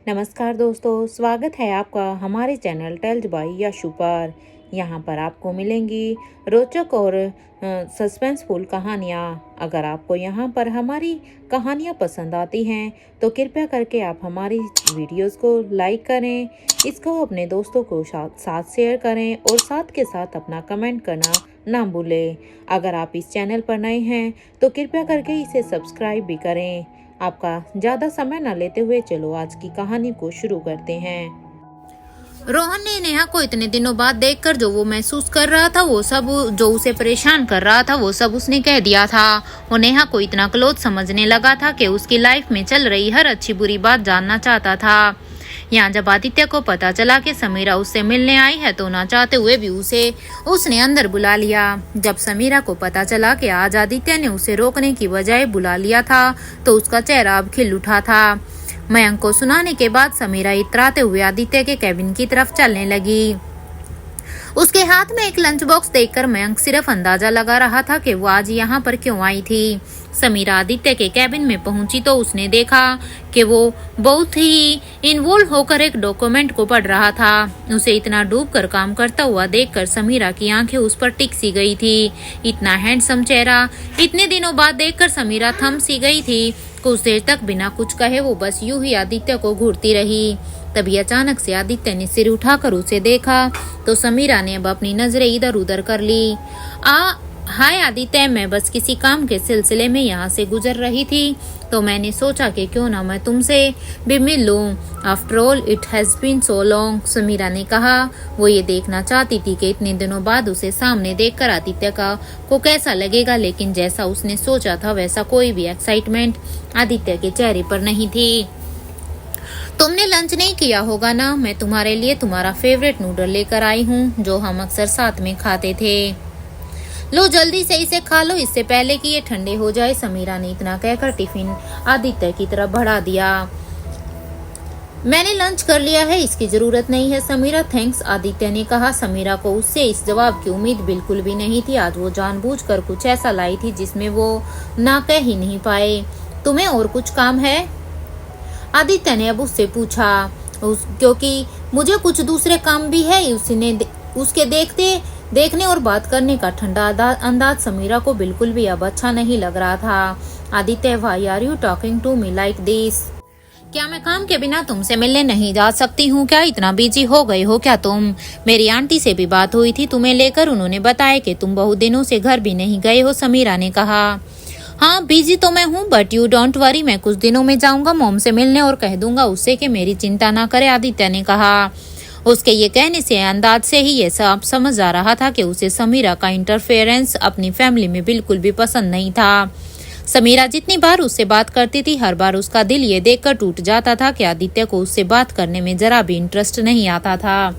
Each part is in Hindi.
नमस्कार दोस्तों, स्वागत है आपका हमारे चैनल टेल्स बाय यशु पर। यहाँ पर आपको मिलेंगी रोचक और सस्पेंसफुल कहानियाँ। अगर आपको यहाँ पर हमारी कहानियाँ पसंद आती हैं तो कृपया करके आप हमारी वीडियोस को लाइक करें, इसको अपने दोस्तों को साथ शेयर करें और साथ के साथ अपना कमेंट करना ना भूलें। अगर आप इस चैनल पर नए हैं तो कृपया करके इसे सब्सक्राइब भी करें। आपका ज़्यादा समय न लेते हुए चलो आज की कहानी को शुरू करते हैं। रोहन ने नेहा को इतने दिनों बाद देखकर जो वो महसूस कर रहा था वो सब, जो उसे परेशान कर रहा था वो सब उसने कह दिया था। वो नेहा को इतना क्लोज समझने लगा था कि उसकी लाइफ में चल रही हर अच्छी बुरी बात जानना चाहता था। यहाँ जब आदित्य को पता चला कि समीरा उससे मिलने आई है तो ना चाहते हुए भी उसने अंदर बुला लिया। जब समीरा को पता चला कि आज आदित्य ने उसे रोकने की बजाय बुला लिया था तो उसका चेहरा अब खिल उठा था। मयंक को सुनाने के बाद समीरा इतराते हुए आदित्य के कैबिन की तरफ चलने लगी। उसके हाथ में एक लंच बॉक्स देखकर मयंक सिर्फ अंदाजा लगा रहा था कि वो आज यहाँ पर क्यों आई थी। समीरा आदित्य के कैबिन में पहुंची तो उसने देखा कि वो बहुत ही इन्वॉल्व होकर एक डॉक्यूमेंट को पढ़ रहा था। उसे इतना डूबकर काम करता हुआ देखकर समीरा की आंखें उस पर टिक सी गई थी। इतना हैंडसम चेहरा इतने दिनों बाद देखकर समीरा थम सी गई थी। कुछ देर तक बिना कुछ कहे वो बस यूं ही आदित्य को घूरती रही। तभी अचानक से आदित्य ने सिर उठाकर उसे देखा तो समीरा ने अब अपनी नजरें इधर उधर कर ली। हाय आदित्य, मैं बस किसी काम के सिलसिले में यहाँ से गुजर रही थी तो मैंने सोचा कि क्यों ना मैं तुमसे भी मिल लूं। After all it has been so long, Sameera ने कहा। वो ये देखना चाहती थी कि इतने दिनों बाद उसे सामने देखकर आदित्य को कैसा लगेगा, लेकिन जैसा उसने सोचा था वैसा कोई भी एक्साइटमेंट आदित्य के चेहरे पर नहीं थी। तुमने लंच नहीं किया होगा ना? मैं तुम्हारे लिए तुम्हारा फेवरेट नूडल लेकर आई हूँ जो हम अक्सर साथ में खाते थे। लो जल्दी से इसे खा लो इससे पहले कि ये ठंडे हो जाए, समीरा ने इतना कहकर टिफिन आदित्य की तरफ बढ़ा दिया। मैंने लंच कर लिया है, इसकी जरूरत नहीं है समीरा। थैंक्स, आदित्य ने कहा। समीरा को उससे इस जवाब की उम्मीद बिल्कुल भी नहीं थी। आज वो जानबूझकर कुछ ऐसा लाई थी जिसमें वो ना कह ही नहीं पाए। तुम्हें और कुछ काम है? आदित्य ने अब उससे पूछा। क्योंकि मुझे कुछ दूसरे काम भी है। उसके देखने और बात करने का ठंडा अंदाज समीरा को बिल्कुल भी अब अच्छा नहीं लग रहा था। Aditya, why are you talking to me like this? क्या मैं काम के बिना तुमसे मिलने नहीं जा सकती हूँ क्या? इतना बिजी हो गए हो क्या तुम? मेरी आंटी से भी बात हुई थी तुम्हें लेकर, उन्होंने बताया कि तुम बहुत दिनों से घर भी नहीं गए हो, समीरा ने कहा। हाँ बिजी तो मैं हूँ, बट यू डोंट वरी, मैं कुछ दिनों में जाऊंगा मॉम से मिलने और कह दूंगा उससे कि मेरी चिंता ना करे, आदित्य ने कहा। उसके ये कहने से अंदाज से ही ये सब समझ आ रहा था कि उसे समीरा का इंटरफेरेंस अपनी फैमिली में बिल्कुल भी पसंद नहीं था। समीरा जितनी बार उससे बात करती थी हर बार उसका दिल ये देखकर टूट जाता था कि आदित्य को उससे बात करने में जरा भी इंटरेस्ट नहीं आता था।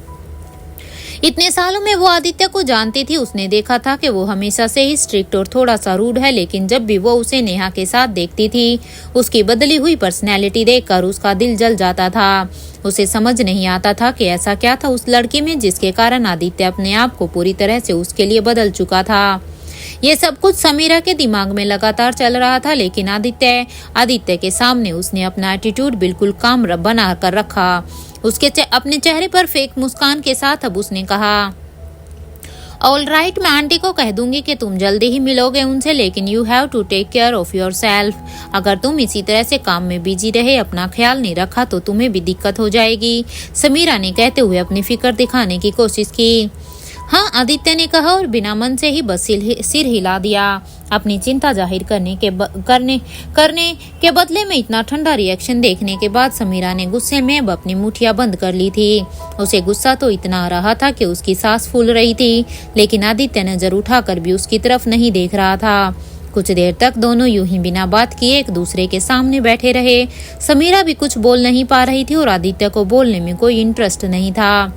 इतने सालों में वो आदित्य को जानती थी, उसने देखा था कि वो हमेशा से ही स्ट्रिक्ट और थोड़ा सा रूड है, लेकिन जब भी वो उसे नेहा के साथ देखती थी उसकी बदली हुई पर्सनैलिटी देखकर उसका दिल जल जाता था। उसे समझ नहीं आता था कि ऐसा क्या था उस लड़की में जिसके कारण आदित्य अपने आप को पूरी तरह से उसके लिए बदल चुका था। ये सब कुछ समीरा के दिमाग में लगातार चल रहा था, लेकिन आदित्य के सामने उसने अपना एटीट्यूड बिल्कुल काम बना कर रखा। अपने चेहरे पर फेक मुस्कान के साथ अब उसने कहा, ऑल राइट, मैं आंटी को कह दूंगी कि तुम जल्दी ही मिलोगे उनसे, लेकिन you have to take care of yourself. अगर तुम इसी तरह से काम में बिजी रहे, अपना ख्याल नहीं रखा तो तुम्हें भी दिक्कत हो जाएगी, समीरा ने कहते हुए अपनी फिक्र दिखाने की कोशिश की। हाँ, आदित्य ने कहा और बिना मन से ही बस सिर हिला दिया। अपनी चिंता जाहिर करने के बदले में इतना ठंडा रिएक्शन देखने के बाद समीरा ने गुस्से में अब अपनी मुठियां बंद कर ली थी। उसे गुस्सा तो इतना आ रहा था कि उसकी सांस फूल रही थी, लेकिन आदित्य नजर उठाकर भी उसकी तरफ नहीं देख रहा था। कुछ देर तक दोनों यूं ही बिना बात किए एक दूसरे के सामने बैठे रहे। समीरा भी कुछ बोल नहीं पा रही थी और आदित्य को बोलने में कोई इंटरेस्ट नहीं था।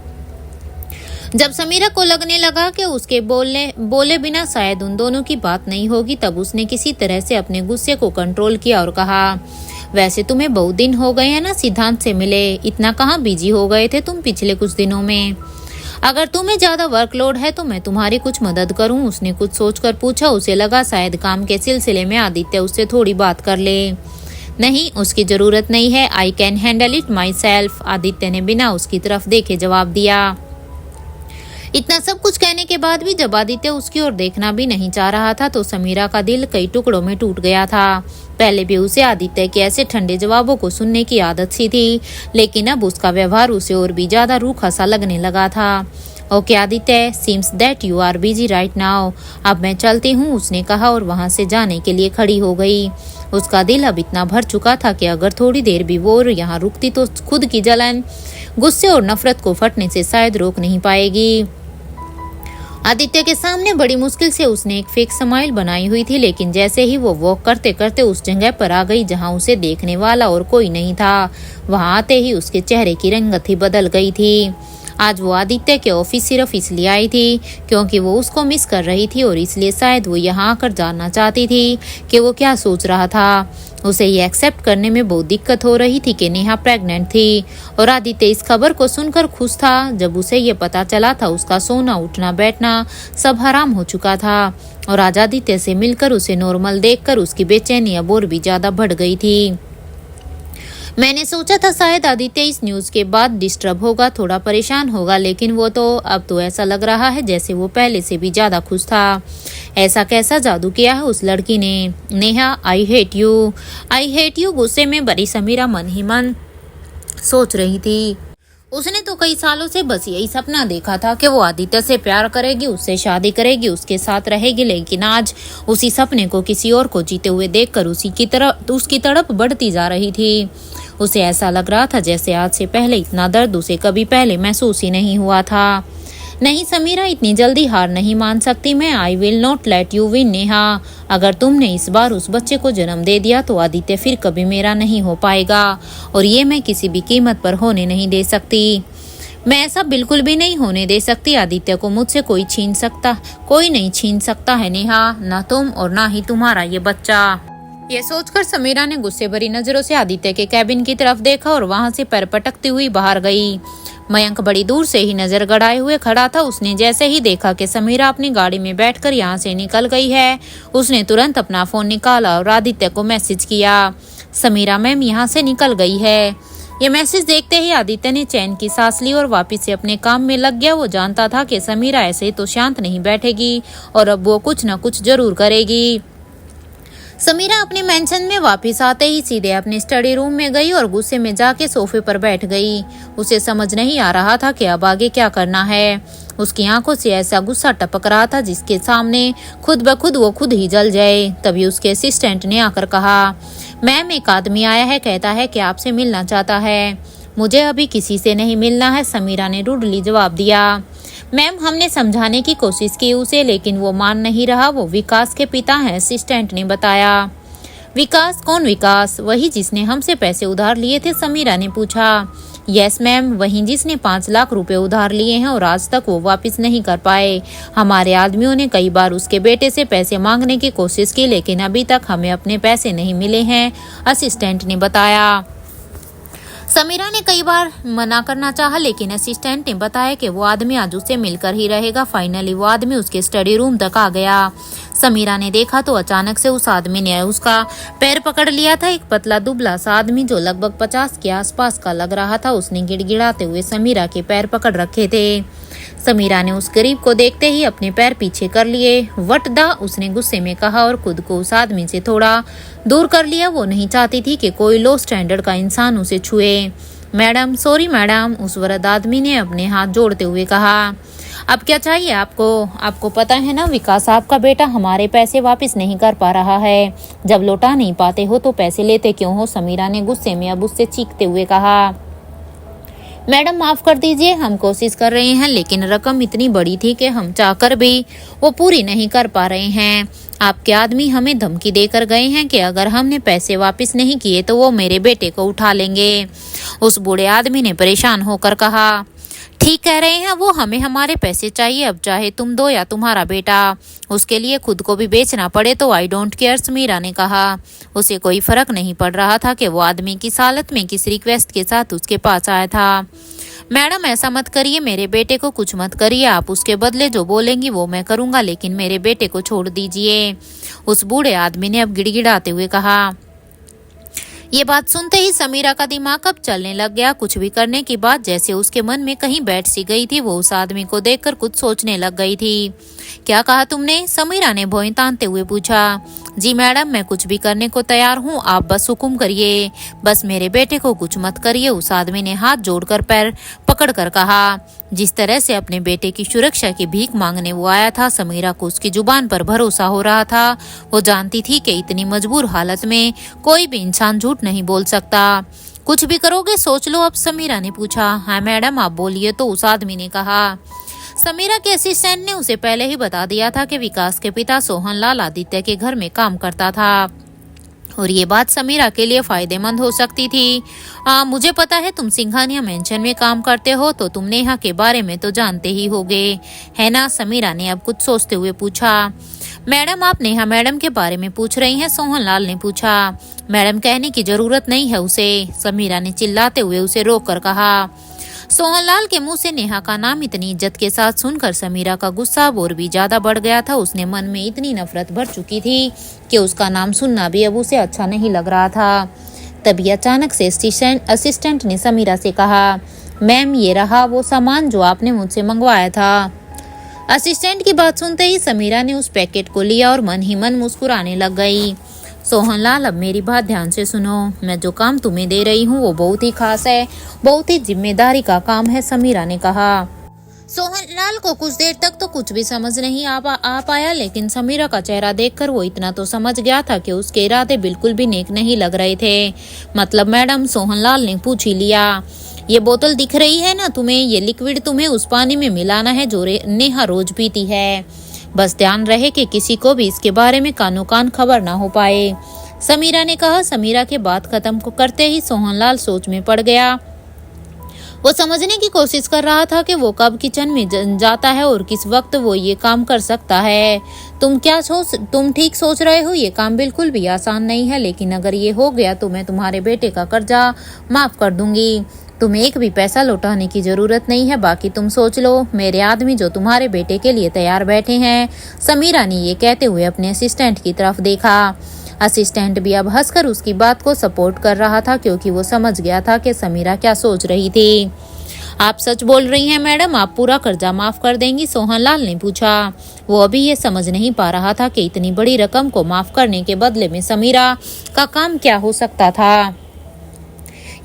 जब समीरा को लगने लगा कि उसके बोले बिना शायद उन दोनों की बात नहीं होगी, तब उसने किसी तरह से अपने गुस्से को कंट्रोल किया और कहा, वैसे तुम्हें बहुत दिन हो गए हैं ना सिद्धांत से मिले, इतना कहाँ बिजी हो गए थे तुम पिछले कुछ दिनों में? अगर तुम्हें ज्यादा वर्कलोड है तो मैं तुम्हारी कुछ मदद करूं? उसने कुछ सोचकर पूछा। उसे लगा शायद काम के सिलसिले में आदित्य उससे थोड़ी बात कर ले। नहीं, उसकी जरूरत नहीं है, I can handle it my self, Aditya ने बिना उसकी तरफ देखे जवाब दिया। इतना सब कुछ कहने के बाद भी जब आदित्य उसकी ओर देखना भी नहीं चाह रहा था तो समीरा का दिल कई टुकड़ों में टूट गया था। पहले भी उसे आदित्य के ऐसे ठंडे जवाबों को सुनने की आदत सी थी, लेकिन अब उसका व्यवहार उसे और भी ज्यादा रूखा सा लगने लगा था। Okay Aditya, seems that you are busy right now, अब मैं चलती हूँ, उसने कहा और वहां से जाने के लिए खड़ी हो गई। उसका दिल अब इतना भर चुका था कि अगर थोड़ी देर भी वो यहाँ रुकती तो खुद की जलन, गुस्से और नफरत को फटने से शायद रोक नहीं पाएगी। आदित्य के सामने बड़ी मुश्किल से उसने एक फेक स्माइल बनाई हुई थी, लेकिन जैसे ही वो वॉक करते करते उस जगह पर आ गई जहां उसे देखने वाला और कोई नहीं था, वहां आते ही उसके चेहरे की रंगत ही बदल गई थी। आज वो आदित्य के ऑफिस सिर्फ इसलिए आई थी क्योंकि वो उसको मिस कर रही थी और इसलिए शायद वो यहाँ आकर जानना चाहती थी कि वो क्या सोच रहा था। उसे ये एक्सेप्ट करने में बहुत दिक्कत हो रही थी कि नेहा प्रेग्नेंट थी और आदित्य इस खबर को सुनकर खुश था। जब उसे ये पता चला था उसका सोना उठना बैठना सब हराम हो चुका था और आज आदित्य से मिलकर उसे नॉर्मल देखकर उसकी बेचैनी अब और भी ज्यादा बढ़ गई थी। मैंने सोचा था शायद आदित्य इस न्यूज के बाद डिस्टर्ब होगा, थोड़ा परेशान होगा, लेकिन वो तो अब तो ऐसा लग रहा है जैसे वो पहले से भी ज्यादा खुश था। ऐसा कैसा जादू किया है उस लड़की ने। नेहा, आई हेट यू, गुस्से में भरी समीरा मन ही मन सोच रही थी। उसने तो कई सालों से बस यही सपना देखा था कि वो आदित्य से प्यार करेगी, उससे शादी करेगी, उसके साथ रहेगी, लेकिन आज उसी सपने को किसी और को जीते हुए देखकर उसकी तड़प बढ़ती जा रही थी। उसे ऐसा लग रहा था जैसे आज से पहले इतना दर्द उसे कभी पहले महसूस ही नहीं हुआ था। नहीं समीरा, इतनी जल्दी हार नहीं मान सकती मैं। I will not let you win Neha. अगर तुमने इस बार उस बच्चे को जन्म दे दिया तो आदित्य फिर कभी मेरा नहीं हो पाएगा और ये मैं किसी भी कीमत पर होने नहीं दे सकती। मैं ऐसा बिल्कुल भी नहीं होने दे सकती। आदित्य को मुझसे कोई नहीं छीन सकता है नेहा, ना तुम और ना ही तुम्हारा ये बच्चा। ये सोचकर समीरा ने गुस्से भरी नजरों से आदित्य के कैबिन की तरफ देखा और वहां से पैर पटकती हुई बाहर गई। मयंक बड़ी दूर से ही नजर गड़ाए हुए खड़ा था। उसने जैसे ही देखा कि समीरा अपनी गाड़ी में बैठकर यहाँ से निकल गई है, उसने तुरंत अपना फोन निकाला और आदित्य को मैसेज किया, समीरा मैम यहाँ से निकल गई है। ये मैसेज देखते ही आदित्य ने चैन की सांस ली और वापस से अपने काम में लग गया। वो जानता था कि समीरा ऐसे ही तो शांत नहीं बैठेगी और अब वो कुछ न कुछ जरूर करेगी। समीरा अपने मेंशन में वापस आते ही सीधे अपने स्टडी रूम में गई और गुस्से में जाके सोफे पर बैठ गई। उसे समझ नहीं आ रहा था कि अब आगे क्या करना है। उसकी आंखों से ऐसा गुस्सा टपक रहा था जिसके सामने खुद ब खुद वो खुद ही जल जाए। तभी उसके असिस्टेंट ने आकर कहा, मैम एक आदमी आया है, कहता है कि आपसे मिलना चाहता है। मुझे अभी किसी से नहीं मिलना है, समीरा ने रूडली जवाब दिया। मैम हमने समझाने की कोशिश की उसे, लेकिन वो मान नहीं रहा। वो विकास के पिता हैं, असिस्टेंट ने बताया। विकास? कौन विकास? वही जिसने हमसे पैसे उधार लिए थे, समीरा ने पूछा। यस मैम, वही जिसने 5 लाख रुपए उधार लिए हैं और आज तक वो वापस नहीं कर पाए। हमारे आदमियों ने कई बार उसके बेटे से पैसे मांगने की कोशिश की, लेकिन अभी तक हमें अपने पैसे नहीं मिले हैं, असिस्टेंट ने बताया। समीरा ने कई बार मना करना चाहा, लेकिन असिस्टेंट ने बताया कि वो आदमी आज उससे मिलकर ही रहेगा। फाइनली वो आदमी उसके स्टडी रूम तक आ गया। समीरा ने देखा तो अचानक से उस आदमी ने उसका पैर पकड़ लिया था। एक पतला दुबला सा आदमी जो लगभग 50 के आसपास का लग रहा था। उसने गिड़गिड़ाते हुए समीरा के पैर पकड़ रखे थे। समीरा ने उस गरीब को देखते ही अपने पैर पीछे कर लिए। वट दा, उसने गुस्से में कहा और खुद को उस आदमी से थोड़ा दूर कर लिया। वो नहीं चाहती थी कि कोई लो स्टैंडर्ड का इंसान उसे छुए। मैडम, सॉरी मैडम, उस वृद्ध आदमी ने अपने हाथ जोड़ते हुए कहा। अब क्या चाहिए आपको? आपको पता है ना, विकास आपका बेटा हमारे पैसे वापस नहीं कर पा रहा है। जब लौटा नहीं पाते हो तो पैसे लेते क्यों हो? समीरा ने गुस्से में अब उससे चीखते हुए कहा। मैडम माफ कर दीजिए, हम कोशिश कर रहे हैं, लेकिन रकम इतनी बड़ी थी कि हम चाहकर भी वो पूरी नहीं कर पा रहे हैं। आपके आदमी हमें धमकी देकर गए हैं कि अगर हमने पैसे वापस नहीं किए तो वो मेरे बेटे को उठा लेंगे। उस बूढ़े आदमी ने परेशान होकर कहा। ठीक कह रहे हैं वो, हमें हमारे पैसे चाहिए, अब चाहे तुम दो या तुम्हारा बेटा। उसके लिए खुद को भी बेचना पड़े तो आई डोंट केयर, समीरा ने कहा। उसे कोई फर्क नहीं पड़ रहा था कि वो आदमी किस हालत में किस रिक्वेस्ट के साथ उसके पास आया था। मैडम ऐसा मत करिए, मेरे बेटे को कुछ मत करिए, आप उसके बदले जो बोलेंगी वो मैं करूंगा, लेकिन मेरे बेटे को छोड़ दीजिए, उस बूढ़े आदमी ने अब गिड़गिड़ाते हुए कहा। ये बात सुनते ही समीरा का दिमाग अब चलने लग गया। कुछ भी करने की बात जैसे उसके मन में कहीं बैठ सी गई थी। वो उस आदमी को देखकर कुछ सोचने लग गई थी। क्या कहा तुमने? समीरा ने भौं तानते हुए पूछा। जी मैडम, मैं कुछ भी करने को तैयार हूँ, आप बस हुक्म करिए, बस मेरे बेटे को कुछ मत करिए। उस आदमी ने हाथ जोड़कर पैर पकड़कर कहा। जिस तरह से अपने बेटे की सुरक्षा की भीख मांगने वो आया था, समीरा को उसकी जुबान पर भरोसा हो रहा था। वो जानती थी कि इतनी मजबूर हालत में कोई भी इंसान झूठ नहीं बोल सकता। कुछ भी करोगे सोच लो अब, समीरा ने पूछा। हाँ मैडम, आप बोलिए तो, उस आदमी ने कहा। समीरा के असिस्टेंट ने उसे पहले ही बता दिया था कि विकास के पिता सोहनलाल आदित्य के घर में काम करता था और ये बात समीरा के लिए फायदेमंद हो सकती थी। मुझे पता है तुम सिंघानिया मेंशन में काम करते हो, तो तुम नेहा के बारे में तो जानते ही होगे, है ना? समीरा ने अब कुछ सोचते हुए पूछा। मैडम, आप नेहा मैडम के बारे में पूछ रही हैं? सोहनलाल ने पूछा। मैडम कहने की जरूरत नहीं है उसे, समीरा ने चिल्लाते हुए उसे रोक कर कहा। सोहनलाल के मुंह से नेहा का नाम इतनी इज्जत के साथ सुनकर समीरा का गुस्सा और भी ज्यादा बढ़ गया था। उसने मन में इतनी नफरत भर चुकी थी कि उसका नाम सुनना भी अब उसे अच्छा नहीं लग रहा था। तभी अचानक से असिस्टेंट ने समीरा से कहा, मैम ये रहा वो सामान जो आपने मुझसे मंगवाया था। असिस्टेंट की बात सुनते ही समीरा ने उस पैकेट को लिया और मन ही मन मुस्कुराने लग गई। सोहनलाल, अब मेरी बात ध्यान से सुनो, मैं जो काम तुम्हें दे रही हूँ वो बहुत ही खास है, बहुत ही जिम्मेदारी का काम है, समीरा ने कहा। सोहनलाल को कुछ देर तक तो कुछ भी समझ नहीं आ पाया, लेकिन समीरा का चेहरा देखकर वो इतना तो समझ गया था कि उसके इरादे बिल्कुल भी नेक नहीं लग रहे थे। मतलब मैडम, सोहनलाल ने पूछ ही लिया। ये बोतल दिख रही है ना तुम्हें, ये लिक्विड तुम्हें उस पानी में मिलाना है जो नेहा रोज पीती है। बस ध्यान रहे कि किसी को भी इसके बारे में कानो कान खबर ना हो पाए, समीरा ने कहा। समीरा के बात खत्म करते ही सोहनलाल सोच में पड़ गया। वो समझने की कोशिश कर रहा था कि वो कब किचन में जाता है और किस वक्त वो ये काम कर सकता है। तुम ठीक सोच रहे हो, ये काम बिल्कुल भी आसान नहीं है, लेकिन अगर ये हो गया तो मैं तुम्हारे बेटे का कर्जा माफ कर दूंगी। तुम्हें एक भी पैसा लौटाने की जरूरत नहीं है, बाकी तुम सोच लो। मेरे आदमी जो तुम्हारे बेटे के लिए तैयार बैठे हैं। समीरा ने ये कहते हुए अपने असिस्टेंट की तरफ देखा। असिस्टेंट भी अब हंसकर उसकी बात को सपोर्ट कर रहा था, क्योंकि वो समझ गया था कि समीरा क्या सोच रही थी। आप सच बोल रही हैं मैडम, आप पूरा कर्जा माफ कर देंगी? सोहनलाल ने पूछा। वो अभी ये समझ नहीं पा रहा था कि इतनी बड़ी रकम को माफ करने के बदले में समीरा का काम क्या हो सकता था।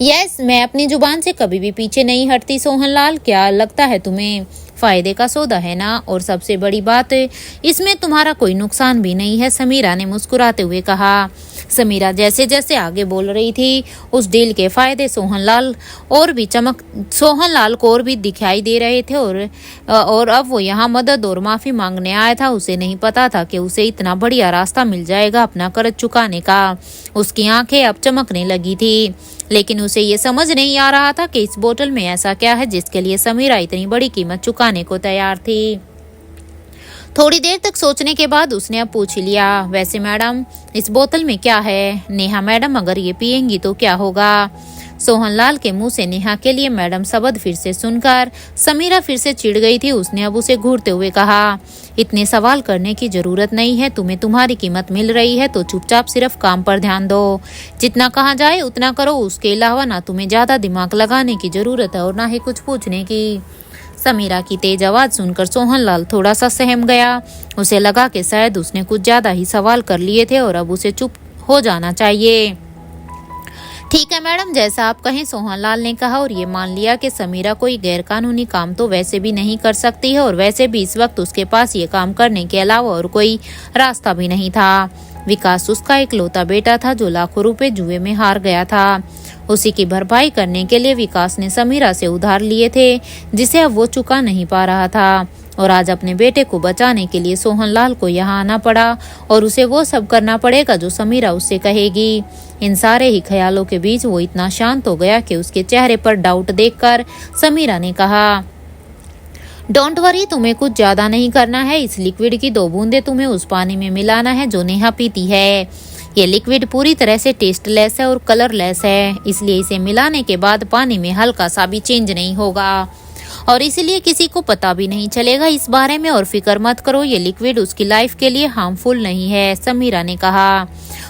यस, मैं अपनी जुबान से कभी भी पीछे नहीं हटती सोहनलाल, क्या लगता है तुम्हें? फायदे का सौदा है ना, और सबसे बड़ी बात इसमें तुम्हारा कोई नुकसान भी नहीं है, समीरा ने मुस्कुराते हुए कहा। समीरा जैसे जैसे आगे बोल रही थी, उस डील के फायदे सोहनलाल को और भी दिखाई दे रहे थे। और अब वो यहाँ मदद और माफी मांगने आया था। उसे नहीं पता था कि उसे इतना बढ़िया रास्ता मिल जाएगा अपना कर्ज चुकाने का। उसकी आंखें अब चमकने लगी थी, लेकिन उसे ये समझ नहीं आ रहा था कि इस बोतल में ऐसा क्या है जिसके लिए समीरा इतनी बड़ी कीमत चुकाने को तैयार थी। थोड़ी देर तक सोचने के बाद उसने अब पूछ लिया, वैसे मैडम इस बोतल में क्या है? नेहा मैडम अगर ये पिएंगी तो क्या होगा? सोहनलाल के मुंह से नेहा के लिए मैडम शब्द फिर से सुनकर समीरा फिर से चिढ़ गई थी। उसने अब उसे घूरते हुए कहा, इतने सवाल करने की जरूरत नहीं है, तुम्हें तुम्हारी कीमत मिल रही है तो चुपचाप सिर्फ काम पर ध्यान दो। जितना कहा जाए उतना करो, उसके अलावा ना तुम्हें ज्यादा दिमाग लगाने की जरूरत है और ना ही कुछ पूछने की। समीरा की तेज आवाज सुनकर सोहनलाल थोड़ा सा सहम गया। उसे लगा कि शायद उसने कुछ ज्यादा ही सवाल कर लिए थे और अब उसे चुप हो जाना चाहिए। ठीक है मैडम, जैसा आप कहें, सोहनलाल ने कहा और ये मान लिया कि समीरा कोई गैरकानूनी काम तो वैसे भी नहीं कर सकती है और वैसे भी इस वक्त उसके पास ये काम करने के अलावा और कोई रास्ता भी नहीं था। विकास उसका इकलौता बेटा था जो लाखों रुपए जुए में हार गया था। उसी की भरपाई करने के लिए विकास ने समीरा से उधार लिए थे, जिसे अब वो चुका नहीं पा रहा था। और आज अपने बेटे को बचाने के लिए सोहनलाल को यहाँ आना पड़ा और उसे वो सब करना पड़ेगा जो समीरा उससे कहेगी। इन सारे ही ख्यालों के बीच वो इतना शांत हो गया कि उसके चेहरे पर डाउट देखकर समीरा ने कहा, डोंट वरी, तुम्हें कुछ ज्यादा नहीं करना है। इस लिक्विड की 2 बूंदे तुम्हें उस पानी में मिलाना है जो नेहा पीती है। ये लिक्विड पूरी तरह से टेस्टलेस है और कलरलेस है, इसलिए इसे मिलाने के बाद पानी में हल्का सा भी चेंज नहीं होगा। और इसीलिए किसी को पता भी नहीं चलेगा इस बारे में। और फिक्र मत करो, ये लिक्विड उसकी लाइफ के लिए हार्मफुल नहीं है, समीरा ने कहा।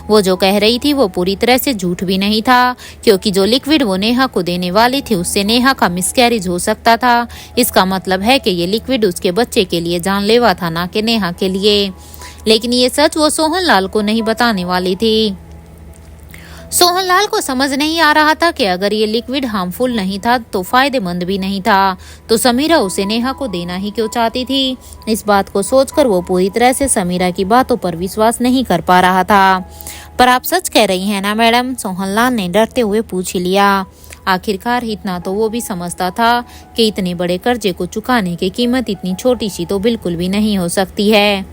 वो जो कह रही थी वो पूरी तरह से झूठ भी नहीं था, क्योंकि जो लिक्विड वो नेहा को देने वाली थी उससे नेहा का मिसकैरेज हो सकता था। इसका मतलब है कि ये लिक्विड उसके बच्चे के लिए जानलेवा था, ना कि नेहा के लिए। लेकिन ये सच वो सोहनलाल को नहीं बताने वाली थी। सोहनलाल को समझ नहीं आ रहा था कि अगर ये लिक्विड हार्मफुल नहीं था तो फायदेमंद भी नहीं था, तो समीरा उसे नेहा को देना ही क्यों चाहती थी। इस बात को सोचकर वो पूरी तरह से समीरा की बातों पर विश्वास नहीं कर पा रहा था। पर आप सच कह रही हैं ना मैडम, सोहनलाल ने डरते हुए पूछ ही लिया। आखिरकार इतना तो वो भी समझता था कि इतने बड़े कर्जे को चुकाने की कीमत इतनी छोटी सी तो बिल्कुल भी नहीं हो सकती है।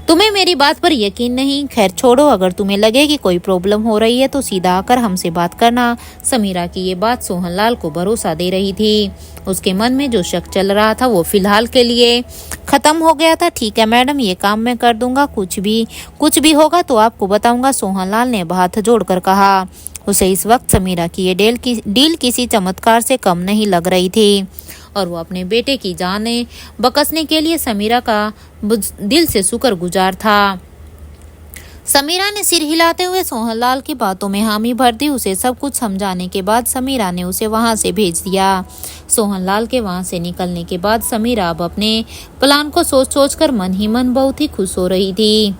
तुम्हें मेरी बात पर यकीन नहीं? खैर छोड़ो, अगर तुम्हें लगे कि कोई प्रॉब्लम हो रही है तो सीधा आकर हमसे बात करना। समीरा की ये बात सोहनलाल को भरोसा दे रही थी। उसके मन में जो शक चल रहा था वो फिलहाल के लिए खत्म हो गया था। ठीक है मैडम, ये काम मैं कर दूंगा, कुछ भी होगा तो आपको बताऊंगा, सोहनलाल ने हाथ जोड़कर कहा। उसे इस वक्त समीरा की ये डील किसी चमत्कार से कम नहीं लग रही थी, और वो अपने बेटे की जाने बकसने के लिए समीरा का दिल से शुक्रगुजार था। समीरा ने सिर हिलाते हुए सोहनलाल की बातों में हामी भर दी। उसे सब कुछ समझाने के बाद समीरा ने उसे वहां से भेज दिया। सोहनलाल के वहां से निकलने के बाद समीरा अब अपने प्लान को सोच कर मन ही मन बहुत ही खुश हो रही थी।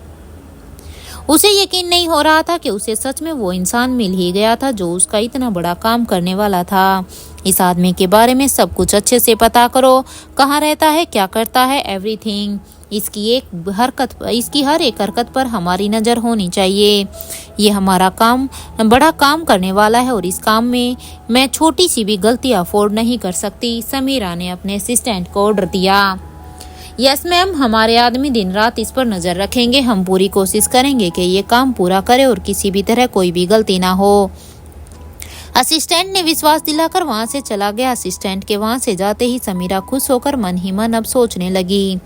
उसे यकीन नहीं हो रहा था कि उसे सच में वो इंसान मिल ही गया था जो उसका इतना बड़ा काम करने वाला था। इस आदमी के बारे में सब कुछ अच्छे से पता करो, कहाँ रहता है, क्या करता है, एवरीथिंग। इसकी हर एक हरकत पर हमारी नज़र होनी चाहिए। ये हमारा काम, बड़ा काम करने वाला है और इस काम में मैं छोटी सी भी गलती अफोर्ड नहीं कर सकती। समीरा ने अपने असिस्टेंट को ऑर्डर दिया। यस मैम, हमारे आदमी दिन रात इस पर नजर रखेंगे। हम पूरी कोशिश करेंगे कि ये काम पूरा करे और किसी भी तरह कोई भी गलती ना हो। असिस्टेंट ने विश्वास दिलाकर वहां से चला गया। असिस्टेंट के वहां से जाते ही समीरा खुश होकर मन ही मन अब सोचने लगी,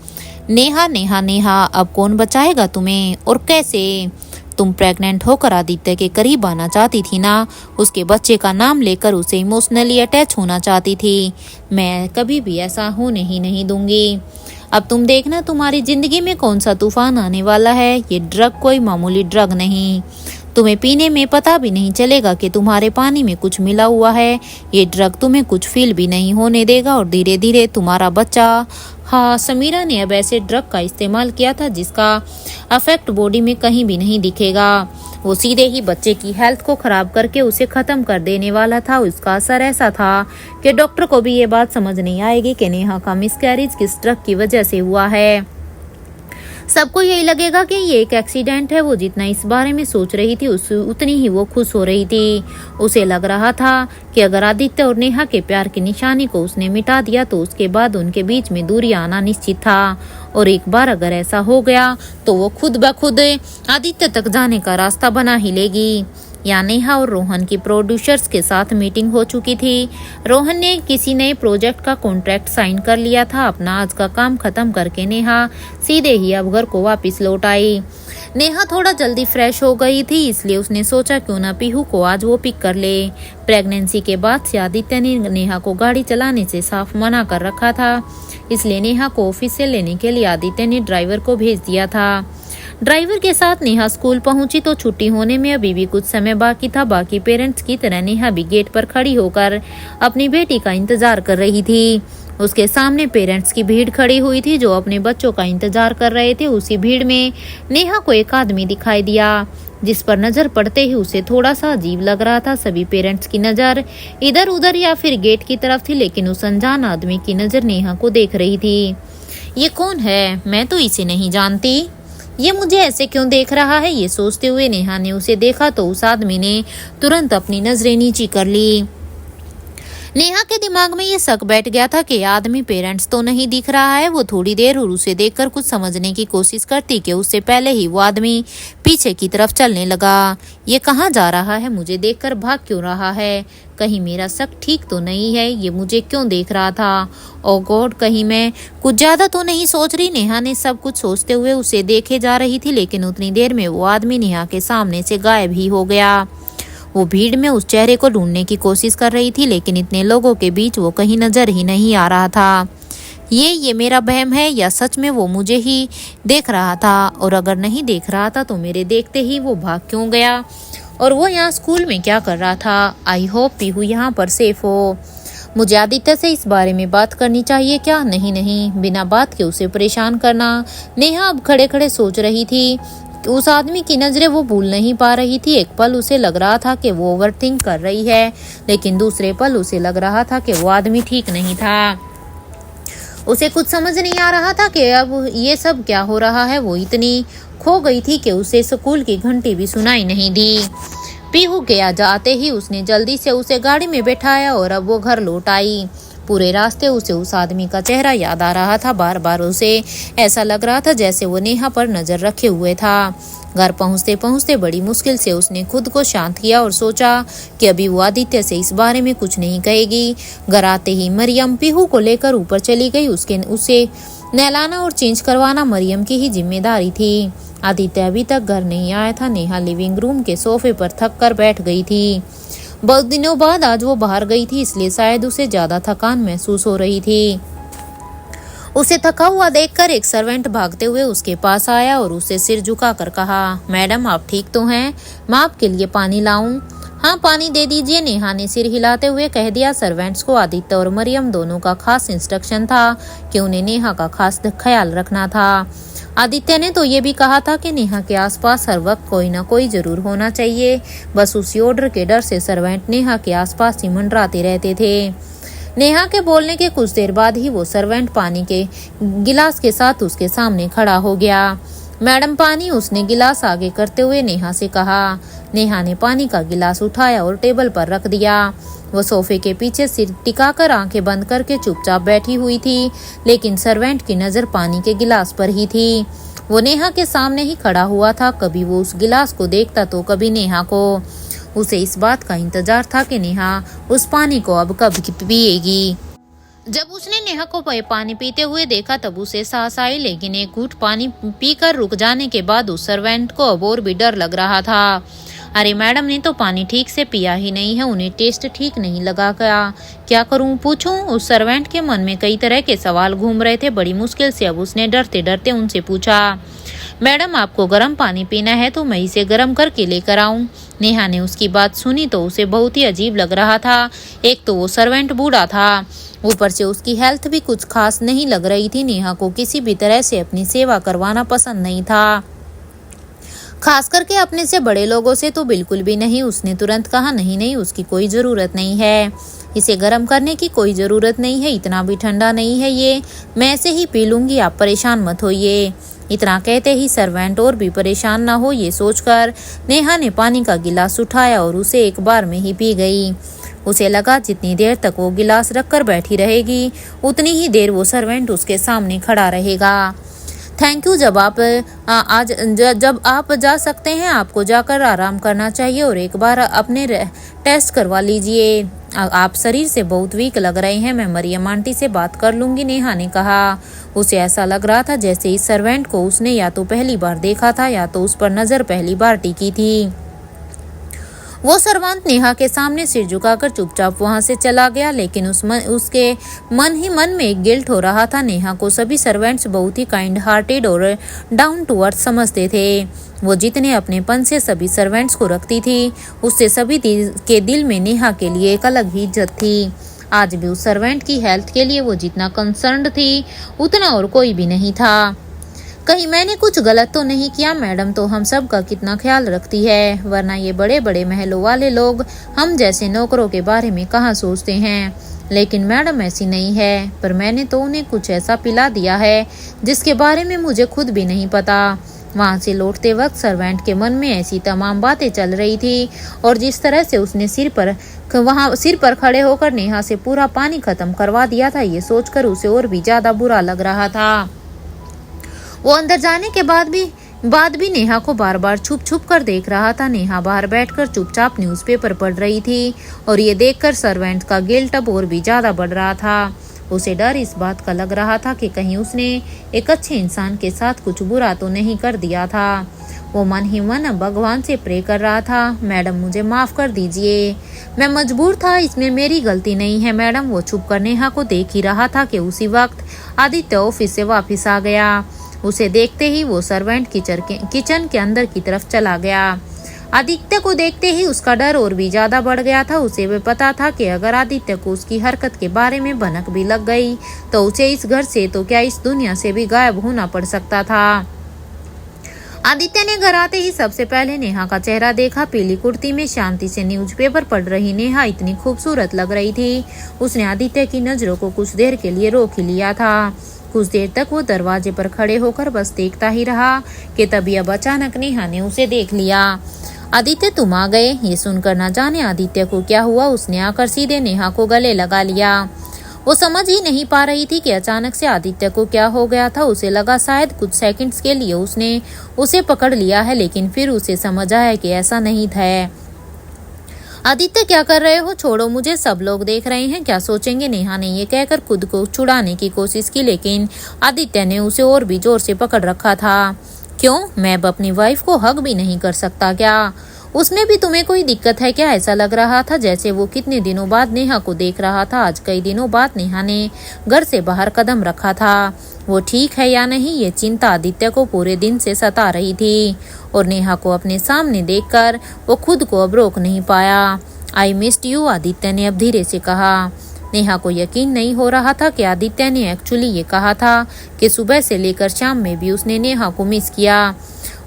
नेहा नेहा नेहा, अब कौन बचाएगा तुम्हें और कैसे? तुम प्रेग्नेंट होकर आदित्य के करीब आना चाहती थी ना, उसके बच्चे का नाम लेकर उसे इमोशनली अटैच होना चाहती थी। मैं कभी भी ऐसा होने ही नहीं दूंगी। अब तुम देखना तुम्हारी जिंदगी में कौन सा तूफान आने वाला है। ये ड्रग कोई मामूली ड्रग नहीं, तुम्हें पीने में पता भी नहीं चलेगा कि तुम्हारे पानी में कुछ मिला हुआ है। ये ड्रग तुम्हें कुछ फील भी नहीं होने देगा और धीरे धीरे तुम्हारा बच्चा। हाँ, समीरा ने अब ऐसे ड्रग का इस्तेमाल किया था जिसका अफेक्ट बॉडी में कहीं भी नहीं दिखेगा। वो सीधे ही बच्चे की हेल्थ को खराब करके उसे खत्म कर देने वाला था। उसका असर ऐसा था कि डॉक्टर को भी ये बात समझ नहीं आएगी कि नेहा का मिसकैरेज किस ड्रग की वजह से हुआ है। सबको यही लगेगा कि ये एक एक्सीडेंट है। वो जितना इस बारे में सोच रही थी उतनी ही वो खुश हो रही थी। उसे लग रहा था कि अगर आदित्य और नेहा के प्यार की निशानी को उसने मिटा दिया तो उसके बाद उनके बीच में दूरी आना निश्चित था। और एक बार अगर ऐसा हो गया तो वो खुद ब खुद आदित्य तक जाने का रास्ता बना ही लेगी। या नेहा और रोहन की प्रोड्यूसर्स के साथ मीटिंग हो चुकी थी। रोहन ने किसी नए प्रोजेक्ट का कॉन्ट्रैक्ट साइन कर लिया था। अपना आज का काम खत्म करके नेहा सीधे ही अब घर को वापस लौट आई। नेहा थोड़ा जल्दी फ्रेश हो गई थी, इसलिए उसने सोचा क्यों ना पीहू को आज वो पिक कर ले। प्रेगनेंसी के बाद से आदित्य ने नेहा को गाड़ी चलाने से साफ मना कर रखा था, इसलिए नेहा को ऑफिस से लेने के लिए आदित्य ने ड्राइवर को भेज दिया था। ड्राइवर के साथ नेहा स्कूल पहुंची तो छुट्टी होने में अभी भी कुछ समय बाकी था। बाकी पेरेंट्स की तरह नेहा भी गेट पर खड़ी होकर अपनी बेटी का इंतजार कर रही थी। उसके सामने पेरेंट्स की भीड़ खड़ी हुई थी जो अपने बच्चों का इंतजार कर रहे थे। उसी भीड़ में नेहा को एक आदमी दिखाई दिया जिस पर नजर पड़ते ही उसे थोड़ा सा अजीब लग रहा था। सभी पेरेंट्स की नजर इधर उधर या फिर गेट की तरफ थी, लेकिन उस अनजान आदमी की नजर नेहा को देख रही थी। ये कौन है? मैं तो इसे नहीं जानती। ये मुझे ऐसे क्यों देख रहा है? ये सोचते हुए नेहा ने उसे देखा तो उस आदमी ने तुरंत अपनी नजरें नीची कर ली। नेहा के दिमाग में ये शक बैठ गया था कि आदमी पेरेंट्स तो नहीं दिख रहा है। वो थोड़ी देर और उसे देखकर कुछ समझने की कोशिश करती कि उससे पहले ही वो आदमी पीछे की तरफ चलने लगा। ये कहाँ जा रहा है? मुझे देखकर भाग क्यों रहा है? कहीं मेरा शक ठीक तो नहीं है? ये मुझे क्यों देख रहा था? ओ गॉड, कहीं मैं कुछ ज्यादा तो नहीं सोच रही? नेहा ने सब कुछ सोचते हुए उसे देखे जा रही थी, लेकिन उतनी देर में वो आदमी नेहा के सामने से गायब ही हो गया। वो भीड़ में उस चेहरे को ढूंढने की कोशिश कर रही थी, लेकिन इतने लोगों के बीच वो कहीं नजर ही नहीं आ रहा था। ये मेरा वहम है या सच में वो मुझे ही देख रहा था, और अगर नहीं देख रहा था तो मेरे देखते ही वो भाग क्यों गया, और वो यहाँ स्कूल में क्या कर रहा था। आई होप पीहू यहाँ पर सेफ हो। मुझे आदित्य से इस बारे में बात करनी चाहिए क्या? नहीं, बिना बात के उसे परेशान करना। नेहा अब खड़े खड़े सोच रही थी। उस आदमी की नजरें वो भूल नहीं पा रही थी। एक पल उसे लग रहा था कि वो ओवरथिंक कर रही है, लेकिन दूसरे पल उसे लग रहा था कि वो आदमी ठीक नहीं था। उसे कुछ समझ नहीं आ रहा था कि अब ये सब क्या हो रहा है। वो इतनी खो गई थी कि उसे स्कूल की घंटी भी सुनाई नहीं दी। पीहू के आ जाते ही उसने जल्दी से उसे गाड़ी में बैठाया और अब वो घर लौट आई। पूरे रास्ते उसे उस आदमी का चेहरा याद आ रहा था। बार बार उसे ऐसा लग रहा था जैसे वो नेहा पर नजर रखे हुए था। घर पहुंचते पहुंचते बड़ी मुश्किल से उसने खुद को शांत किया और सोचा कि अभी वो आदित्य से इस बारे में कुछ नहीं कहेगी। घर आते ही मरियम पीहू को लेकर ऊपर चली गई। उसे नहलाना और चेंज करवाना मरियम की ही जिम्मेदारी थी। आदित्य अभी तक घर नहीं आया था। नेहा लिविंग रूम के सोफे पर थक कर बैठ गई थी। बहुत दिनों बाद आज वो बाहर गई थी, इसलिए शायद उसे ज्यादा थकान महसूस हो रही थी। उसे थका हुआ देखकर एक सर्वेंट भागते हुए उसके पास आया और उसे सिर झुकाकर कहा, मैडम आप ठीक तो हैं? मैं आपके लिए पानी लाऊं? हाँ पानी दे दीजिए, नेहा ने सिर हिलाते हुए कह दिया। सर्वेंट्स को आदित्य और मरियम दोनों का खास इंस्ट्रक्शन था कि उन्हें नेहा का खास ख्याल रखना था। आदित्य ने तो ये भी कहा था कि नेहा के आसपास हर वक्त कोई ना कोई जरूर होना चाहिए। बस उसी ऑर्डर के डर से सर्वेंट नेहा के आसपास ही मंडराते रहते थे। नेहा के बोलने के कुछ देर बाद ही वो सर्वेंट पानी के गिलास के साथ उसके सामने खड़ा हो गया। मैडम पानी, उसने गिलास आगे करते हुए नेहा से कहा। नेहा ने पानी का गिलास उठाया और टेबल पर रख दिया। वो सोफे के पीछे सिर टिकाकर आंखें बंद करके चुपचाप बैठी हुई थी, लेकिन सर्वेंट की नजर पानी के गिलास पर ही थी। वो नेहा के सामने ही खड़ा हुआ था। कभी वो उस गिलास को देखता तो कभी नेहा को। उसे इस बात का इंतजार था कि नेहा उस पानी को अब कब पिएगी। जब उसने नेहा को पानी पीते हुए देखा तब उसे सांस आई, लेकिन एक घूंट पानी पीकर रुक जाने के बाद उस सर्वेंट को अब और भी डर लग रहा था। अरे मैडम ने तो पानी ठीक से पिया ही नहीं है, उन्हें टेस्ट ठीक नहीं लगा। क्या करूं, पूछूं? उस सर्वेंट के मन में कई तरह के सवाल घूम रहे थे। बड़ी मुश्किल से अब उसने डरते डरते उनसे पूछा, मैडम आपको गर्म पानी पीना है तो मैं इसे गर्म करके लेकर आऊं? नेहा ने उसकी बात सुनी तो उसे बहुत ही अजीब लग रहा था। एक तो वो सर्वेंट बूढ़ा था, ऊपर से उसकी हेल्थ भी कुछ खास नहीं लग रही थी। नेहा को किसी भी तरह से अपनी सेवा करवाना पसंद नहीं था, खास करके अपने से बड़े लोगों से तो बिल्कुल भी नहीं। उसने तुरंत कहा, नहीं, उसकी कोई ज़रूरत नहीं है, इसे गर्म करने की कोई ज़रूरत नहीं है, इतना भी ठंडा नहीं है ये, मैं ऐसे ही पी लूँगी, आप परेशान मत होइए। इतना कहते ही सर्वेंट और भी परेशान ना हो ये सोचकर नेहा ने पानी का गिलास उठाया और उसे एक बार में ही पी गई। उसे लगा जितनी देर तक वो गिलास रखकर बैठी रहेगी उतनी ही देर वो सर्वेंट उसके सामने खड़ा रहेगा। थैंक यू, जब आप जा सकते हैं, आपको जाकर आराम करना चाहिए और एक बार अपने टेस्ट करवा लीजिए। आप शरीर से बहुत वीक लग रहे हैं, मैं मरियम आंटी से बात कर लूंगी, नेहा ने कहा। उसे ऐसा लग रहा था जैसे इस सर्वेंट को उसने या तो पहली बार देखा था या तो उस पर नजर पहली बार टिकी थी। वो सर्वेंट नेहा के सामने सिर झुकाकर चुपचाप वहां से चला गया, लेकिन उसके मन ही मन में एक गिल्ट हो रहा था। नेहा को सभी सर्वेंट्स बहुत ही काइंड हार्टेड और डाउन टू अर्थ समझते थे। वो जितने अपनेपन से सभी सर्वेंट्स को रखती थी, उससे सभी के दिल में नेहा के लिए एक अलग ही इज्जत थी। आज भी उस सर्वेंट की हेल्थ के लिए वो जितना कंसर्न्ड थी उतना और कोई भी नहीं था। कहीं मैंने कुछ गलत तो नहीं किया? मैडम तो हम सब का कितना ख्याल रखती है, वरना ये बड़े बड़े महलों वाले लोग हम जैसे नौकरों के बारे में कहाँ सोचते हैं। लेकिन मैडम ऐसी नहीं है, पर मैंने तो उन्हें कुछ ऐसा पिला दिया है जिसके बारे में मुझे खुद भी नहीं पता। वहाँ से लौटते वक्त सर्वेंट के मन में ऐसी तमाम बातें चल रही थी, और जिस तरह से उसने सिर पर खड़े होकर नेहा से पूरा पानी खत्म करवा दिया था, ये सोचकर उसे और भी ज्यादा बुरा लग रहा था। वो अंदर जाने के बाद भी नेहा को बार बार छुप छुप कर देख रहा था। नेहा बाहर बैठकर चुपचाप न्यूज़पेपर पढ़ रही थी, और ये देखकर सर्वेंट का गिल्ट अब और भी ज्यादा बढ़ रहा था। उसे डर इस बात का लग रहा था कि कहीं उसने एक अच्छे इंसान के साथ कुछ बुरा तो नहीं कर दिया था। वो मन ही मन भगवान से प्रे कर रहा था, मैडम मुझे माफ़ कर दीजिए, मैं मजबूर था, इसमें मेरी गलती नहीं है मैडम। वो छुप कर नेहा को देख ही रहा था कि उसी वक्त आदित्य ऑफिस से वापस आ गया। उसे देखते ही वो सर्वेंट किचन के अंदर की तरफ चला गया। आदित्य को देखते ही उसका डर और भी ज्यादा बढ़ गया था। उसे भी पता था कि अगर आदित्य को उसकी हरकत के बारे में भनक भी लग गई तो उसे इस घर से तो क्या इस दुनिया से भी गायब होना पड़ सकता था। आदित्य ने घर आते ही सबसे पहले नेहा का चेहरा देखा। पीली कुर्ती में शांति से न्यूज़पेपर पढ़ रही नेहा इतनी खूबसूरत लग रही थी। उसने आदित्य की नजरों को कुछ देर के लिए रोक ही लिया था। कुछ देर तक वो दरवाजे पर खड़े होकर बस देखता ही रहा कि तभी अब अचानक नेहा ने उसे देख लिया। आदित्य तुम आ गए, ये सुनकर न जाने आदित्य को क्या हुआ, उसने आकर सीधे नेहा को गले लगा लिया। वो समझ ही नहीं पा रही थी कि अचानक से आदित्य को क्या हो गया था। उसे लगा शायद कुछ सेकंड्स के लिए उसने उसे पकड़ लिया है, लेकिन फिर उसे समझ आया कि ऐसा नहीं था। आदित्य क्या कर रहे हो, छोड़ो मुझे, सब लोग देख रहे हैं, क्या सोचेंगे। नेहा ने ये कहकर खुद को छुड़ाने की कोशिश की, लेकिन आदित्य ने उसे और भी जोर से पकड़ रखा था। क्यों, मैं अब अपनी वाइफ को हग भी नहीं कर सकता क्या? उसमें भी तुम्हें कोई दिक्कत है क्या? ऐसा लग रहा था जैसे वो कितने दिनों बाद नेहा को देख रहा था। आज कई दिनों बाद नेहा ने घर से बाहर कदम रखा था। वो ठीक है या नहीं, ये चिंता आदित्य को पूरे दिन से सता रही थी और नेहा को अपने सामने देखकर वो खुद को अब रोक नहीं पाया। आई मिस्ड यू, आदित्य ने अब धीरे से कहा। नेहा को यकीन नहीं हो रहा था कि आदित्य ने एक्चुअली ये कहा था कि सुबह से लेकर शाम में भी उसने नेहा को मिस किया।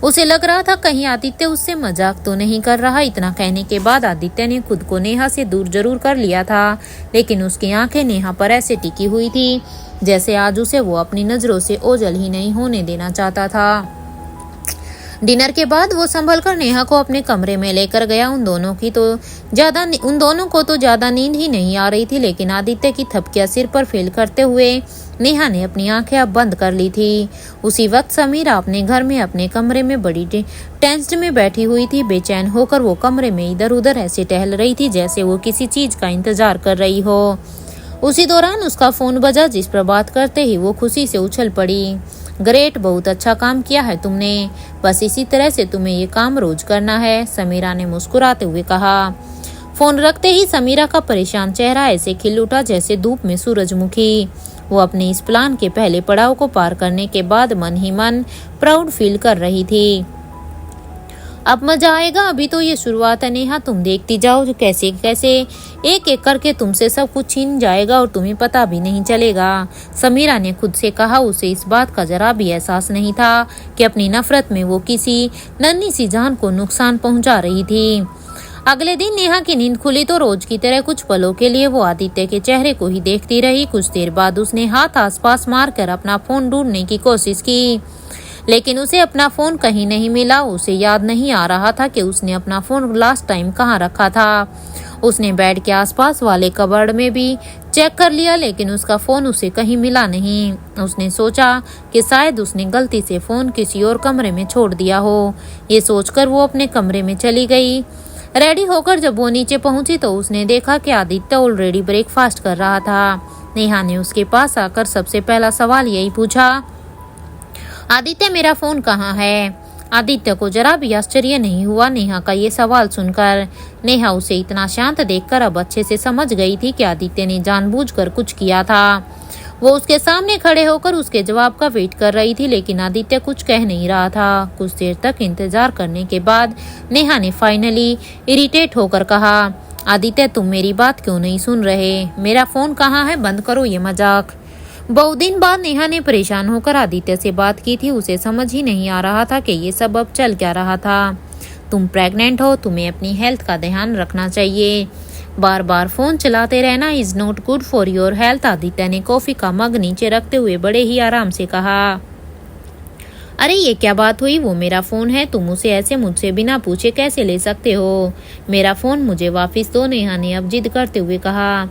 उसे लग रहा था कहीं आदित्य उससे मजाक तो नहीं कर रहा। इतना कहने के बाद आदित्य ने खुद को नेहा से दूर जरूर कर लिया था, लेकिन उसकी आंखें नेहा पर ऐसे टिकी हुई थी जैसे आज उसे वो अपनी नजरों से ओझल ही नहीं होने देना चाहता था। डिनर के बाद वो संभल कर नेहा को अपने कमरे में लेकर गया। उन दोनों को तो ज्यादा नींद ही नहीं आ रही थी, लेकिन आदित्य की थपकियां सिर पर फेल करते हुए नेहा ने अपनी आंखें अब बंद कर ली थी। उसी वक्त समीरा अपने घर में अपने कमरे में बड़ी टेंस्ड में बैठी हुई थी। बेचैन होकर वो कमरे में इधर उधर ऐसे टहल रही थी जैसे वो किसी चीज का इंतजार कर रही हो। उसी दौरान उसका फोन बजा, जिस पर बात करते ही वो खुशी से उछल पड़ी। ग्रेट, बहुत अच्छा काम किया है तुमने, बस इसी तरह से तुम्हें ये काम रोज करना है, समीरा ने मुस्कुराते हुए कहा। फोन रखते ही समीरा का परेशान चेहरा ऐसे खिल उठा जैसे धूप में सूरजमुखी। वो अपने इस प्लान के पहले पड़ाव को पार करने के बाद मन ही मन प्राउड फील कर रही थी। अब मजा आएगा, अभी तो ये शुरुआत है नेहा, तुम देखती जाओ कैसे कैसे एक एक करके तुमसे सब कुछ छीन जाएगा और तुम्हें पता भी नहीं चलेगा, समीरा ने खुद से कहा। उसे इस बात का जरा भी एहसास नहीं था कि अपनी नफरत में वो किसी नन्ही सी जान को नुकसान पहुंचा रही थी। अगले दिन नेहा की नींद खुली तो रोज की तरह कुछ पलों के लिए वो आदित्य के चेहरे को ही देखती रही। कुछ देर बाद उसने हाथ आसपास मारकर अपना फोन ढूंढने की कोशिश की, लेकिन उसे अपना फोन कहीं नहीं मिला। उसे याद नहीं आ रहा था कि उसने अपना फोन लास्ट टाइम कहाँ रखा था। उसने बेड के आसपास वाले कबर्ड में भी चेक कर लिया, लेकिन उसका फोन उसे कहीं मिला नहीं। उसने सोचा कि शायद उसने गलती से फोन किसी और कमरे में छोड़ दिया हो। ये सोचकर वो अपने कमरे में चली गई। रेडी होकर जब वो नीचे पहुंची तो उसने देखा कि आदित्य ऑलरेडी ब्रेकफास्ट कर रहा था। नेहा ने उसके पास आकर सबसे पहला सवाल यही पूछा, आदित्य मेरा फोन कहाँ है? आदित्य को जरा भी आश्चर्य नहीं हुआ नेहा का ये सवाल सुनकर। नेहा उसे इतना शांत देखकर अब अच्छे से समझ गई थी कि आदित्य ने जानबूझकर कुछ किया था। वो उसके सामने खड़े होकर उसके जवाब का वेट कर रही थी, लेकिन आदित्य कुछ कह नहीं रहा था। कुछ देर तक इंतजार करने के बाद नेहा ने फाइनली इरिटेट होकर कहा, आदित्य तुम मेरी बात क्यों नहीं सुन रहे? मेरा फोन कहाँ है? बंद करो ये मजाक। बहुत दिन बाद नेहा ने परेशान होकर आदित्य से बात की थी। उसे समझ ही नहीं आ रहा था कि ये सब अब चल क्या रहा था। तुम प्रेग्नेंट हो, तुम्हें अपनी हेल्थ का ध्यान रखना चाहिए, बार बार फोन चलाते रहना is not good for your health. Aditya ने कॉफी का मग नीचे रखते हुए बड़े ही आराम से कहा। अरे ये क्या बात हुई? वो मेरा फोन है, तुम उसे ऐसे मुझसे बिना पूछे कैसे ले सकते हो? मेरा फोन मुझे वापस दो, नेहा ने अब जिद करते हुए कहा।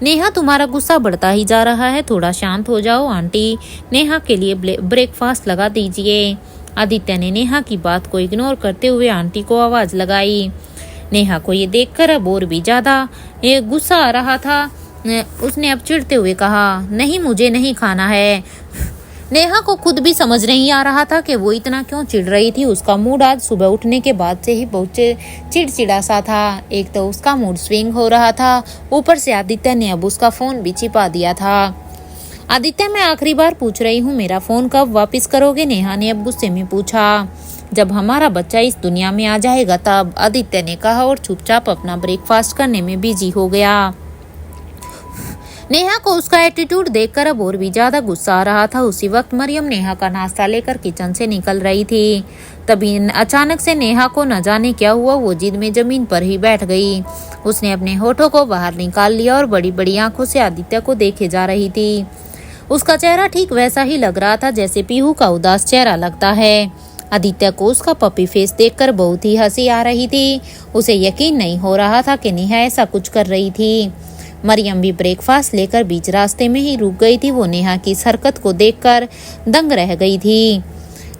नेहा तुम्हारा गुस्सा बढ़ता ही जा रहा है, थोड़ा शांत हो जाओ। आंटी नेहा के लिए ब्रेकफास्ट लगा दीजिए। आदित्य ने नेहा की बात को इग्नोर करते हुए आंटी को आवाज लगाई। नेहा को ये देखकर अब और भी ज्यादा गुस्सा आ रहा था। उसने अब चिढ़ते हुए कहा, नहीं मुझे नहीं खाना है, नेहा को खुद भी समझ नहीं आ रहा था कि वो इतना क्यों चिढ़ रही थी। उसका मूड आज सुबह उठने के बाद से ही बहुत चिड़चिड़ा सा था। एक तो उसका मूड स्विंग हो रहा था, ऊपर से आदित्य ने अब उसका फोन भी छिपा दिया था। आदित्य, मैं आखिरी बार पूछ रही हूँ, मेरा फोन कब वापस करोगे? नेहा ने अब गुस्से में पूछा। जब हमारा बच्चा इस दुनिया में आ जाएगा तब, आदित्य ने कहा और चुपचाप अपना ब्रेकफास्ट करने में बिजी हो गया। नेहा को उसका एटीट्यूड देखकर अब और भी ज्यादा गुस्सा आ रहा था। उसी वक्त मरियम नेहा का नाश्ता लेकर किचन से निकल रही थी। तभी अचानक से नेहा को न जाने क्या हुआ, वो जिद में जमीन पर ही बैठ गई। उसने अपने होठों को बाहर निकाल लिया और बड़ी बड़ी आंखों से आदित्य को देखे जा रही थी। उसका चेहरा ठीक वैसा ही लग रहा था जैसे पीहू का उदास चेहरा लगता है। आदित्य को उसका पपी फेस देखकर बहुत ही हंसी आ रही थी। उसे यकीन नहीं हो रहा था कि नेहा ऐसा कुछ कर रही थी। मरियम भी ब्रेकफास्ट लेकर बीच रास्ते में ही रुक गई थी। वो नेहा की इस हरकत को देखकर दंग रह गई थी।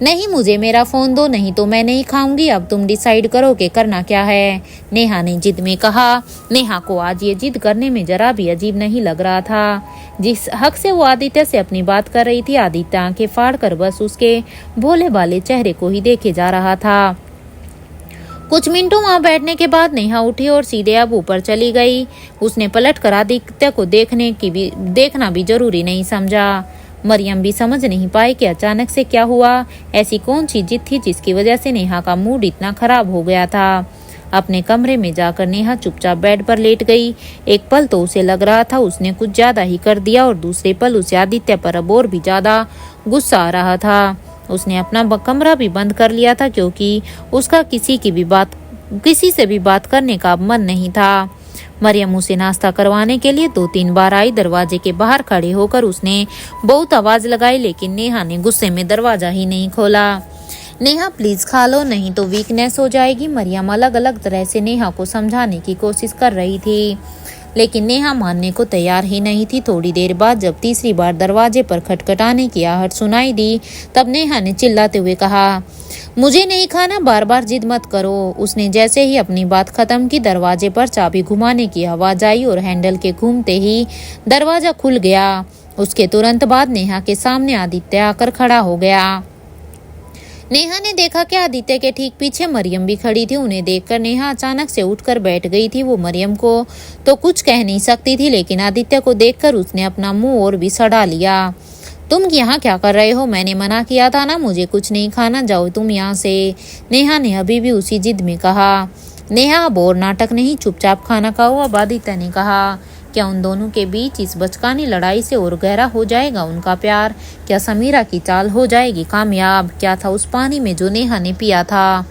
नहीं, मुझे मेरा फोन दो, नहीं तो मैं नहीं खाऊंगी। अब तुम डिसाइड करो कि करना क्या है, नेहा ने जिद में कहा। नेहा को आज ये जिद करने में जरा भी अजीब नहीं लग रहा था। जिस हक से वो आदित्य से अपनी बात कर रही थी, आदित्य आंखें फाड़कर बस उसके भोले भाले चेहरे को ही देखे जा रहा था। कुछ मिनटों वहां बैठने के बाद नेहा उठी और सीधे अब ऊपर चली गई। उसने पलट कर आदित्य को देखना भी जरूरी नहीं समझा। मरियम भी समझ नहीं पाई कि अचानक से क्या हुआ। ऐसी कौन सी जिद थी जिसकी वजह से नेहा का मूड इतना खराब हो गया था। अपने कमरे में जाकर नेहा चुपचाप बेड पर लेट गई। एक पल तो उसे लग रहा था उसने कुछ ज्यादा ही कर दिया और दूसरे पल उसे आदित्य पर अब और भी ज्यादा गुस्सा आ रहा था। उसने अपना कमरा भी बंद कर लिया था क्योंकि उसका किसी से भी बात करने का मन नहीं था। मरियम उसे नाश्ता करवाने के लिए 2-3 बार आई। दरवाजे के बाहर खड़े होकर उसने बहुत आवाज लगाई, लेकिन नेहा ने गुस्से में दरवाजा ही नहीं खोला। नेहा, प्लीज खा लो, नहीं तो वीकनेस हो जाएगी। मरियम अलग अलग तरह से नेहा को समझाने की कोशिश कर रही थी, लेकिन नेहा मानने को तैयार ही नहीं थी। थोड़ी देर बाद जब तीसरी बार दरवाजे पर खटखटाने की आहट सुनाई दी, तब नेहा ने चिल्लाते हुए कहा, मुझे नहीं खाना, बार बार जिद मत करो। उसने जैसे ही अपनी बात खत्म की, दरवाजे पर चाबी घुमाने की आवाज आई और हैंडल के घूमते ही दरवाजा खुल गया। उसके तुरंत बाद नेहा के सामने आदित्य आकर खड़ा हो गया। नेहा ने देखा कि आदित्य के ठीक पीछे मरियम भी खड़ी थी। उन्हें देखकर नेहा अचानक से उठकर बैठ गई थी। वो मरियम को तो कुछ कह नहीं सकती थी, लेकिन आदित्य को देखकर उसने अपना मुंह और भी सड़ा लिया। तुम यहाँ क्या कर रहे हो? मैंने मना किया था ना, मुझे कुछ नहीं खाना, जाओ तुम यहाँ से, नेहा ने अभी भी उसी जिद में कहा। नेहा, अब और नाटक नहीं, चुपचाप खाना खाओ। अब आदित्य ने कहा, क्या उन दोनों के बीच इस बचकानी लड़ाई से और गहरा हो जाएगा उनका प्यार? क्या समीरा की चाल हो जाएगी कामयाब? क्या था उस पानी में जो नेहा ने पिया था?